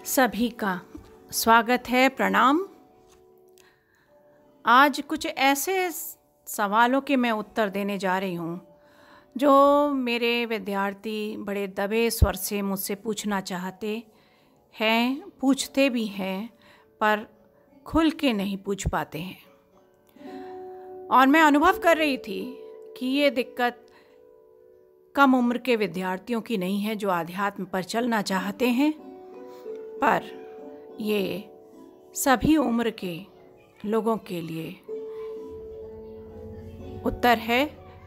सभी का स्वागत है। प्रणाम। आज कुछ ऐसे सवालों के मैं उत्तर देने जा रही हूँ जो मेरे विद्यार्थी बड़े दबे स्वर से मुझसे पूछना चाहते हैं, पूछते भी हैं पर खुल के नहीं पूछ पाते हैं। और मैं अनुभव कर रही थी कि ये दिक्कत कम उम्र के विद्यार्थियों की नहीं है जो आध्यात्म पर चलना चाहते हैं, पर ये सभी उम्र के लोगों के लिए उत्तर है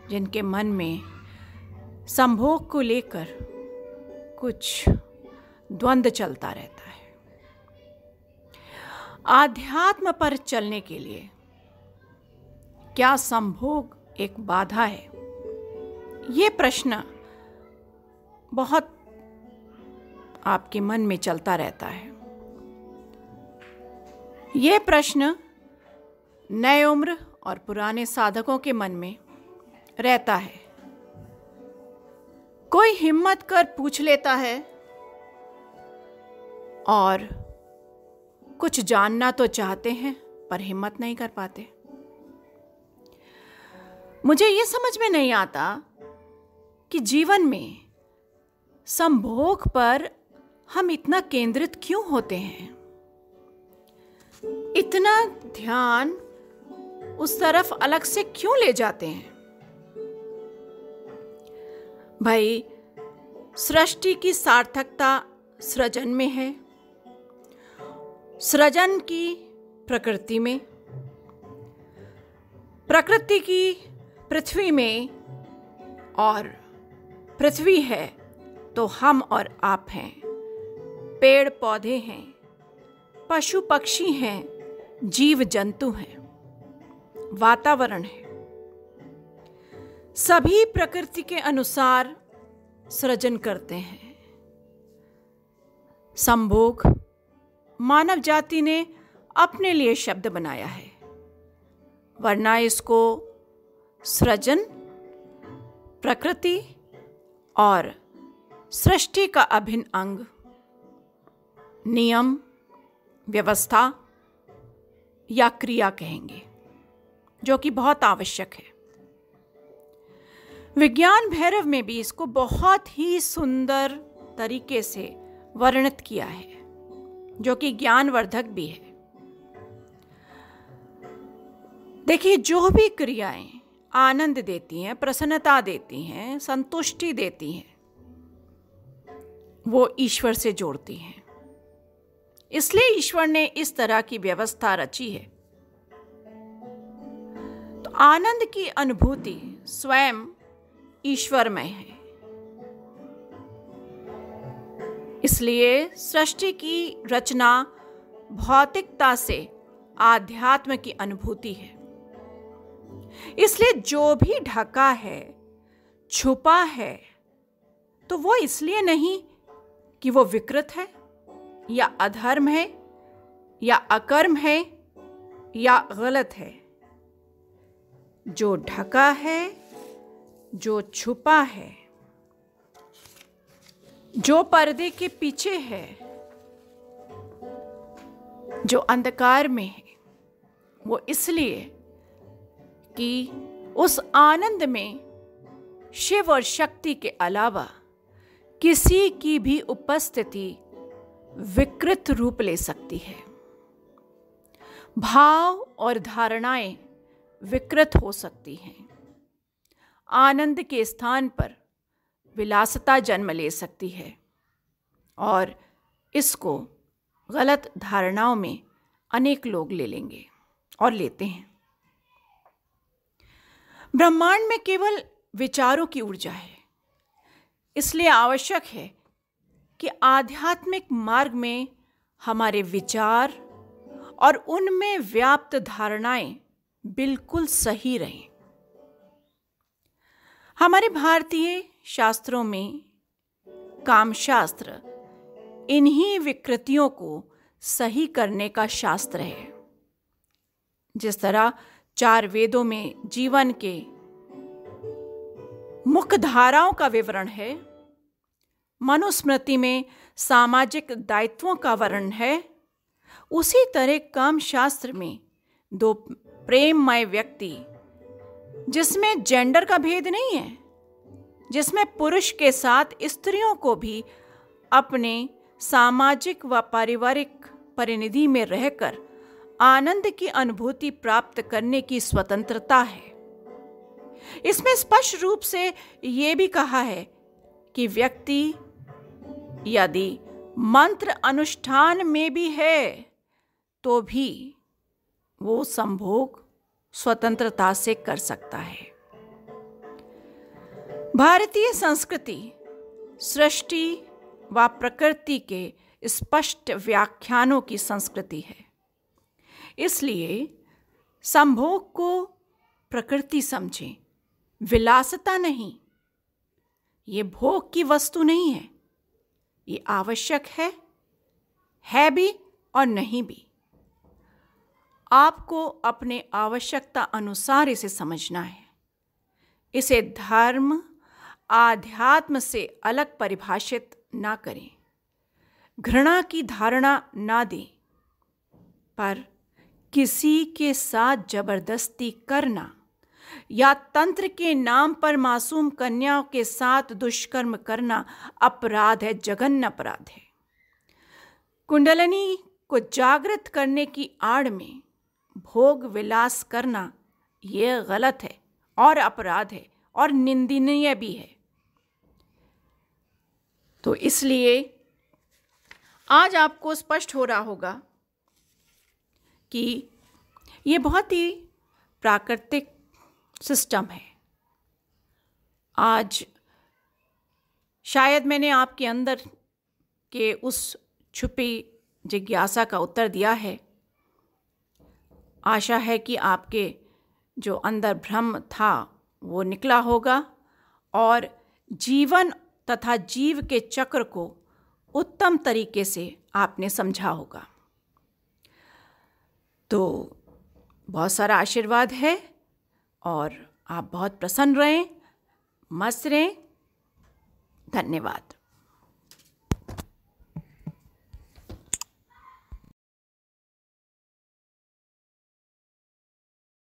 जिनके मन में संभोग को लेकर कुछ द्वंद्व चलता रहता है। आध्यात्म पर चलने के लिए क्या संभोग एक बाधा है? ये प्रश्न बहुत आपके मन में चलता रहता है। ये प्रश्न नए उम्र और पुराने साधकों के मन में रहता है। कोई हिम्मत कर पूछ लेता है और कुछ जानना तो चाहते हैं पर हिम्मत नहीं कर पाते। मुझे ये समझ में नहीं आता कि जीवन में संभोग पर हम इतना केंद्रित क्यों होते हैं, इतना ध्यान उस तरफ अलग से क्यों ले जाते हैं। भाई, सृष्टि की सार्थकता सृजन में है, सृजन की प्रकृति में, प्रकृति की पृथ्वी में, और पृथ्वी है तो हम और आप हैं, पेड़ पौधे हैं, पशु पक्षी हैं, जीव जंतु हैं, वातावरण है। सभी प्रकृति के अनुसार सृजन करते हैं। संभोग मानव जाति ने अपने लिए शब्द बनाया है, वरना इसको सृजन, प्रकृति और सृष्टि का अभिन्न अंग, नियम, व्यवस्था या क्रिया कहेंगे, जो कि बहुत आवश्यक है। विज्ञान भैरव में भी इसको बहुत ही सुंदर तरीके से वर्णित किया है, जो कि ज्ञानवर्धक भी है। देखिए, जो भी क्रियाएं आनंद देती हैं, प्रसन्नता देती हैं, संतुष्टि देती हैं, वो ईश्वर से जोड़ती हैं। इसलिए ईश्वर ने इस तरह की व्यवस्था रची है। तो आनंद की अनुभूति स्वयं ईश्वरमय है। इसलिए सृष्टि की रचना भौतिकता से आध्यात्म की अनुभूति है। इसलिए जो भी ढका है, छुपा है, तो वो इसलिए नहीं कि वो विकृत है या अधर्म है या अकर्म है या गलत है। जो ढका है, जो छुपा है, जो पर्दे के पीछे है, जो अंधकार में है, वो इसलिए कि उस आनंद में शिव और शक्ति के अलावा किसी की भी उपस्थिति विकृत रूप ले सकती है। भाव और धारणाएं विकृत हो सकती हैं। आनंद के स्थान पर विलासिता जन्म ले सकती है और इसको गलत धारणाओं में अनेक लोग ले लेंगे और लेते हैं। ब्रह्मांड में केवल विचारों की ऊर्जा है। इसलिए आवश्यक है कि आध्यात्मिक मार्ग में हमारे विचार और उनमें व्याप्त धारणाएं बिल्कुल सही रहें। हमारे भारतीय शास्त्रों में कामशास्त्र इन्हीं विकृतियों को सही करने का शास्त्र है। जिस तरह 4 वेदों में जीवन के मुख्य धाराओं का विवरण है, मनुस्मृति में सामाजिक दायित्वों का वर्णन है, उसी तरह काम शास्त्र में दो प्रेममय व्यक्ति, जिसमें जेंडर का भेद नहीं है, जिसमें पुरुष के साथ स्त्रियों को भी अपने सामाजिक व पारिवारिक परिनिधि में रहकर आनंद की अनुभूति प्राप्त करने की स्वतंत्रता है। इसमें स्पष्ट रूप से ये भी कहा है कि व्यक्ति यदि मंत्र अनुष्ठान में भी है तो भी वो संभोग स्वतंत्रता से कर सकता है। भारतीय संस्कृति सृष्टि व प्रकृति के स्पष्ट व्याख्यानों की संस्कृति है। इसलिए संभोग को प्रकृति समझें, विलासिता नहीं। ये भोग की वस्तु नहीं है, ये आवश्यक है भी और नहीं भी। आपको अपने आवश्यकता अनुसार इसे समझना है। इसे धर्म आध्यात्म से अलग परिभाषित ना करें, घृणा की धारणा ना दें, पर किसी के साथ जबरदस्ती करना या तंत्र के नाम पर मासूम कन्याओं के साथ दुष्कर्म करना अपराध है, जघन्य अपराध है। कुंडलिनी को जागृत करने की आड़ में भोग विलास करना यह गलत है और अपराध है और निंदनीय भी है। तो इसलिए आज आपको स्पष्ट हो रहा होगा कि ये बहुत ही प्राकृतिक सिस्टम है। आज शायद मैंने आपके अंदर के उस छुपी जिज्ञासा का उत्तर दिया है। आशा है कि आपके जो अंदर भ्रम था वो निकला होगा और जीवन तथा जीव के चक्र को उत्तम तरीके से आपने समझा होगा। तो बहुत सारा आशीर्वाद है और आप बहुत प्रसन्न रहें, मस्त रहें। धन्यवाद।